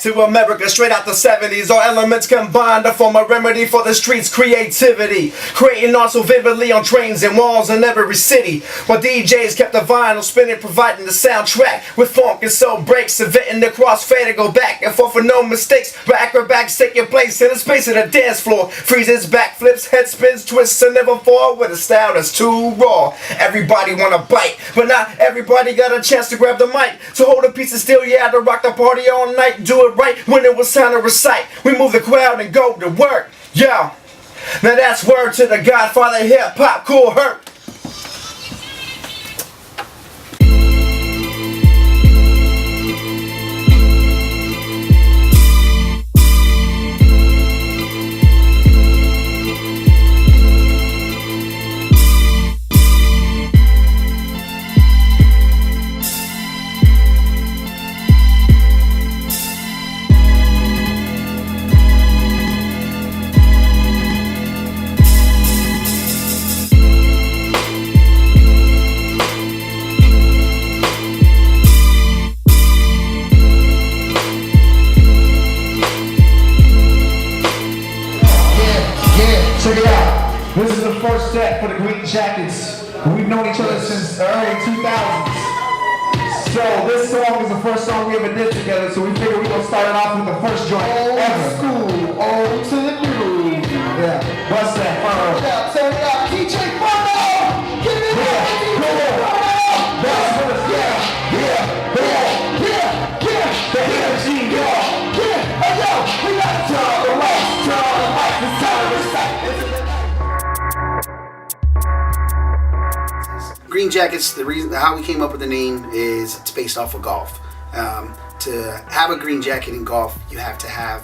To America straight out the 70s, all elements combined to form a remedy for the streets' creativity, creating art so vividly on trains and walls in every city, while DJs kept the vinyl spinning, providing the soundtrack with funk and soul breaks, inventing the crossfade to go back and forth for no mistakes, where acrobats take your place in the space of the dance floor, freezes, backflips, head spins, twists and never fall with a style that's too raw. Everybody wanna bite, but not everybody got a chance to grab the mic, to hold a piece of steel, you had to rock the party all night, do it right when it was time to recite. We move the crowd and go to work. Yo, now that's word to the Godfather hip hop, Kool Herc. Check it out. This is the first set for the Green Jackets. We've known each other since the early 2000s. So this song is the first song we ever did together, so we figured we're going to start it off with the first joint ever. School, old to the new. Yeah, what's that? Turn it up, DJ Bono! Give me that! That's what it's, the energy, Hey yo, we gotta turn the lights, it's time to respect. Green Jackets, the reason how we came up with the name is it's based off of golf. To have a green jacket in golf, you have to have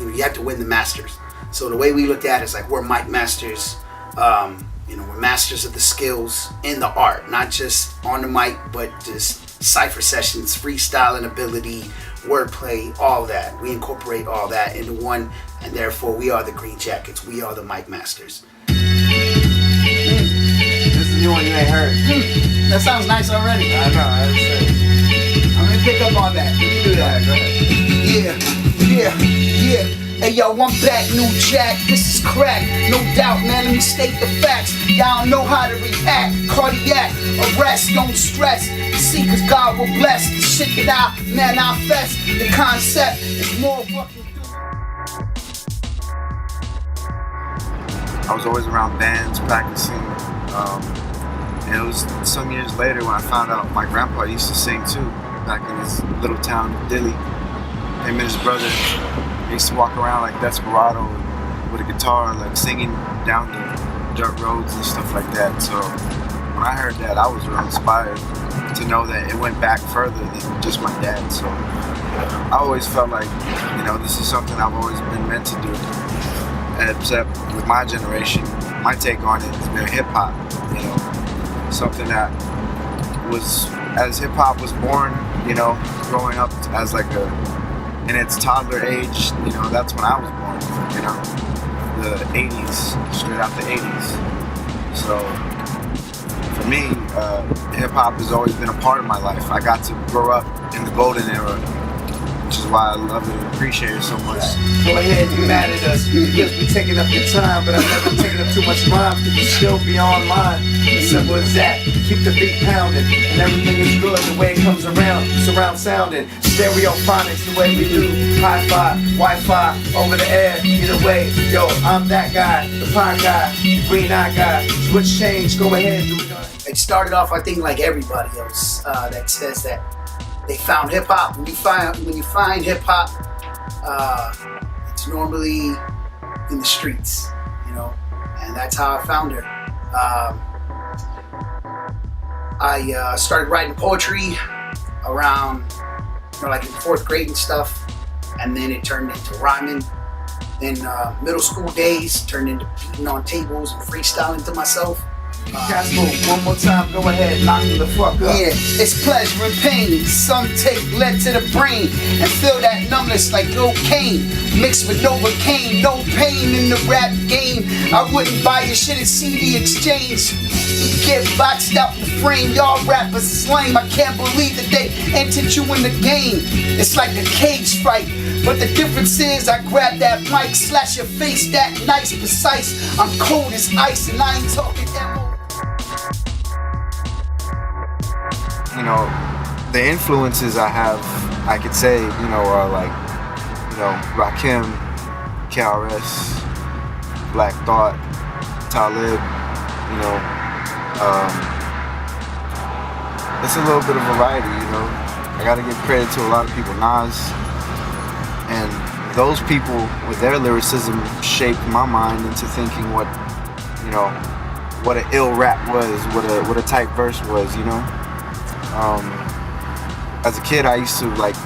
you have to win the Masters. So the way we looked at it is like we're Mike Masters. We're masters of the skills in the art, not just on the mic, but just cipher sessions, freestyling ability, wordplay, all that. We incorporate all that into one, and therefore we are the Green Jackets. We are the Mike Masters. This is the new one you ain't heard. That sounds nice already. I know, I understand. I'm gonna pick up on that. You can do that. Go ahead. Yeah. Hey yo, I'm back, new jack, this is crack. No doubt, man, let me state the facts. Y'all don't know how to react. Cardiac, arrest, don't stress. See, cause God will bless the shit that I fest. The concept is more fucking. I was always around bands, practicing. And it was some years later when I found out my grandpa used to sing too, back in his little town of Dilley. Him and his brother, they used to walk around like Desperado with a guitar, like singing down the dirt roads and stuff like that. So when I heard that, I was real inspired to know that it went back further than just my dad. So I always felt like, this is something I've always been meant to do. Except with my generation, my take on it has been hip hop. Something that was, as hip hop was born, growing up as like in its toddler age, that's when I was born, the 80s, straight out the 80s. So for me, hip hop has always been a part of my life. I got to grow up in the golden era, which is why I love it and appreciate it so much. Go ahead, you mad at us. Yes, we taking up your time, but I've never taken up too much rhyme because you still be online. As simple as that. Keep the beat pounding, and everything is good the way it comes around. Surround sounding, stereophonics the way we do. Hi-fi, Wi-Fi, over the air, either way. Yo, I'm that guy, the pie guy, green eye guy. Switch change, go ahead, do it. It started off, I think, like everybody else that says that they found hip hop. When you find hip hop, it's normally in the streets, and that's how I found her. I started writing poetry around, like in 4th grade and stuff, and then it turned into rhyming. Then middle school days turned into beating on tables and freestyling to myself. Casper, one more time, go ahead, knock me the fuck up. Yeah, it's pleasure and pain. Some take lead to the brain and feel that numbness like cocaine. Mixed with Novocaine, no pain in the rap game. I wouldn't buy your shit at CD Exchange. You get boxed out the frame, y'all rappers is lame. I can't believe that they entered you in the game. It's like a cage fight, but the difference is I grab that mic, slash your face that nice, precise. I'm cold as ice and I ain't talking that. You know, the influences I have, I could say, you know, are like, you know, Rakim, KRS, Black Thought, Talib, you know, it's a little bit of variety, you know. I gotta give credit to a lot of people, Nas, and those people with their lyricism shaped my mind into thinking what, you know, what an ill rap was, what a tight verse was, you know. As a kid, I used to like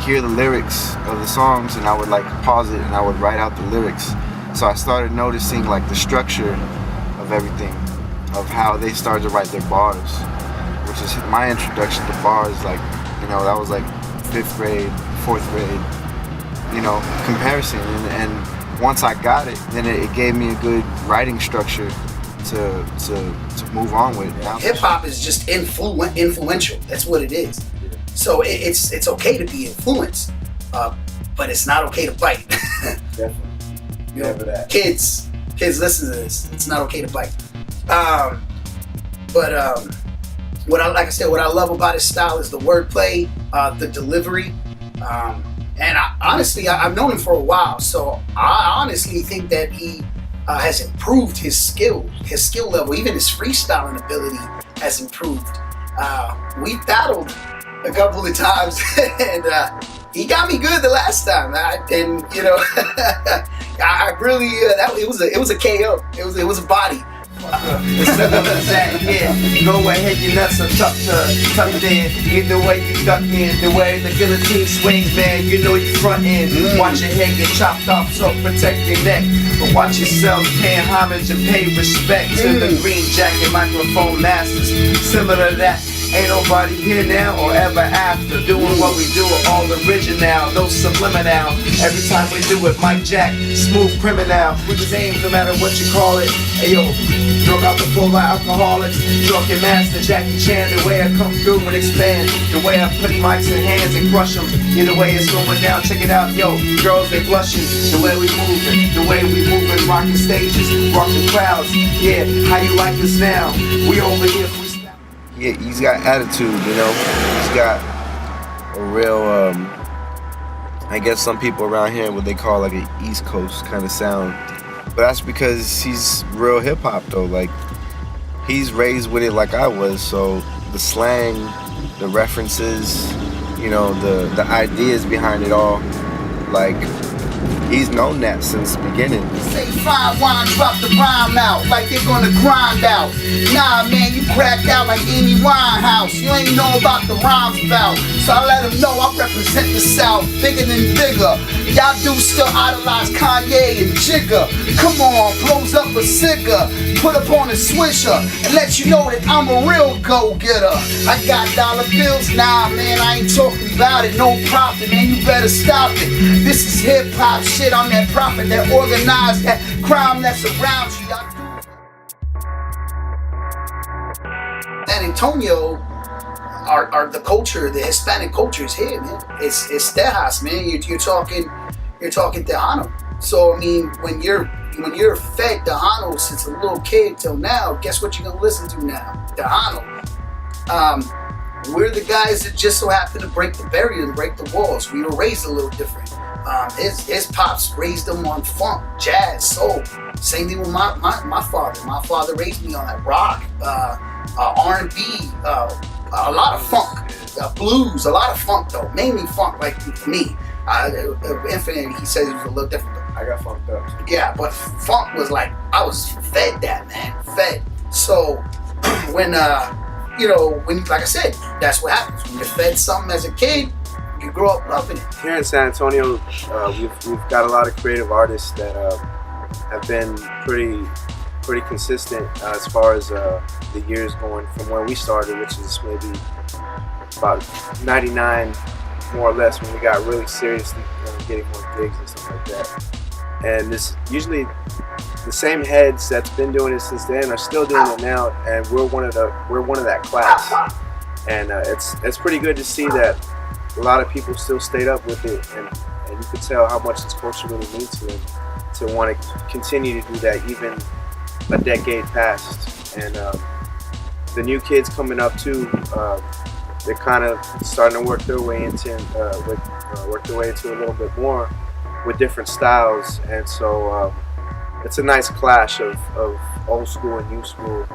hear the lyrics of the songs, and I would like pause it and I would write out the lyrics. So I started noticing like the structure of everything, of how they started to write their bars, which is my introduction to bars. Like, you know, that was like 5th grade, 4th grade, you know, comparison. And once I got it, then it gave me a good writing structure to move on with. Hip hop is just influential. That's what it is. So it's okay to be influenced, but it's not okay to bite. Definitely. You know, kids, listen to this. It's not okay to bite. What I love about his style is the wordplay, the delivery, and I've known him for a while. So I honestly think that he has improved his skill level. Even his freestyling ability has improved. We battled a couple of times, and he got me good the last time. And you know, I really it was a KO. It was a body. It's simple as that, yeah. Go ahead, your nuts are tucked in. Either way you duck in, the way the guillotine swings, man, you know you front end. Watch your head get chopped off, so protect your neck. But watch yourself paying homage and pay respect to the green jacket microphone masters. Similar to that, ain't nobody here now or ever after. Doing what we do, all original, no subliminal. Every time we do it, Mike Jack, smooth criminal. With his aims, no matter what you call it. Hey yo, drunk out the full of alcoholics, drunken master Jackie Chan. The way I come through and expand, the way I put mics in hands and crush them. Either way it's going down, check it out, yo. Girls they blushing, the way we moving, rocking stages, rocking crowds. Yeah, how you like us now? We over here. Yeah, he's got attitude, you know. He's got a real, I guess some people around here what they call like an East Coast kind of sound. But that's because he's real hip hop though. Like, he's raised with it like I was. So the slang, the references, you know, the ideas behind it all, like, he's known that since the beginning. Say fine wine, drop the rhyme out like they're gonna grind out. Nah, man, you cracked out like Amy Winehouse. You ain't know about the rhymes about. So I let them know I represent the South, bigger than bigger. Y'all dudes still idolize Kanye and Jigga. Come on, blows up a cigar, put up on a swisher, and let you know that I'm a real go-getter. I got dollar bills, nah, man, I ain't talking about it. No profit, man, you better stop it. This is hip-hop shit, I'm that prophet that organized that crime that's around you. San Antonio, are the culture, the Hispanic culture is here, man. It's Tejas, man. You're talking Tejano. So I mean, when you're fed Tejano since a little kid till now, guess what you're gonna listen to now? Tejano. We're the guys that just so happen to break the barrier and break the walls. We were raised a little different. His pops raised him on funk, jazz, soul. Same thing with my father. My father raised me on that rock, R&B, a lot of funk, blues, a lot of funk though, mainly funk. Like me, Infinite, he says it was a little different. I got funked up. Yeah, but funk was like, I was fed that, man, fed. So when like I said, that's what happens when you're fed something as a kid. You grow up loving it. Here in San Antonio, we've got a lot of creative artists that have been pretty consistent as far as the years going from where we started, which is maybe about 99, more or less, when we got really seriously getting more gigs and stuff like that. And this usually the same heads that's been doing it since then are still doing it now, and we're one of that class. And it's pretty good to see that a lot of people still stayed up with it, and you can tell how much this culture really means to them, to want to continue to do that even a decade past. And the new kids coming up too, they're kind of starting to work their way into a little bit more with different styles, and so it's a nice clash of old school and new school,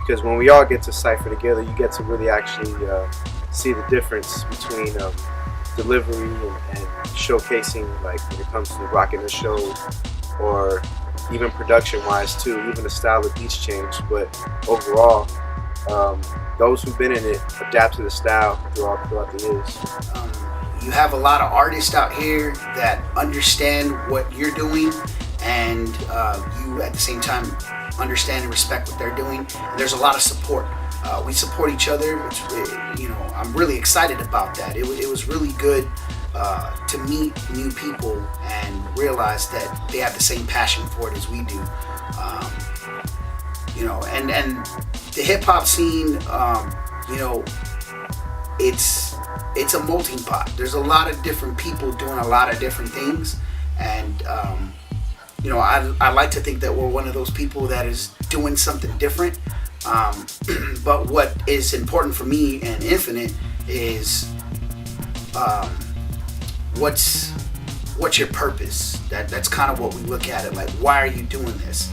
because when we all get to cypher together, you get to really actually see the difference between delivery and showcasing, like when it comes to rocking the show, or even production wise too. Even the style of beats change, but overall those who've been in it adapt to the style throughout the years. You have a lot of artists out here that understand what you're doing, and you at the same time understand and respect what they're doing. And there's a lot of support. We support each other. I'm really excited about that. It was really good to meet new people and realize that they have the same passion for it as we do. And the hip hop scene, it's a melting pot. There's a lot of different people doing a lot of different things, and I like to think that we're one of those people that is doing something different. But what is important for me and Infinite is what's your purpose? That's kind of what we look at it like. Why are you doing this?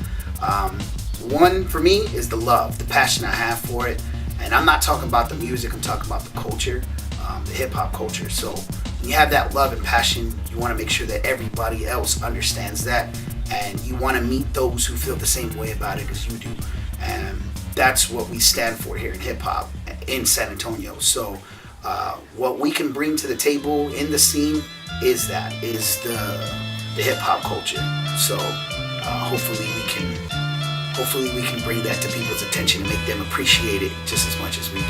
One for me is the love, the passion I have for it, and I'm not talking about the music. I'm talking about the culture, the hip hop culture. So when you have that love and passion, you want to make sure that everybody else understands that, and you want to meet those who feel the same way about it as you do. And that's what we stand for here in hip hop in San Antonio. So what we can bring to the table in the scene is the hip hop culture. So hopefully we can bring that to people's attention and make them appreciate it just as much as we do.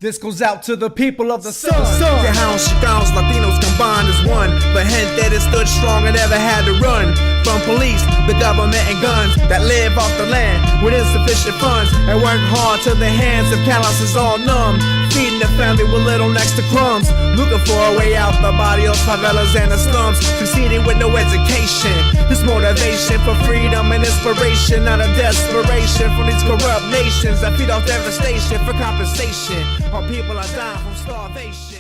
This goes out to the people of the sun. The hounds, Chicanos, Latinos combined as one. The gente that stood strong and never had to run from police, the government, and guns that live off the land with insufficient funds and work hard till their hands and calluses all numb. Feeding the family with little next to crumbs, looking for a way out the barrios, favelas, and the slums. Succeeding with no education. This motivation for freedom and inspiration, not a desperation from these corrupt nations that feed off devastation for compensation. Our people are dying from starvation.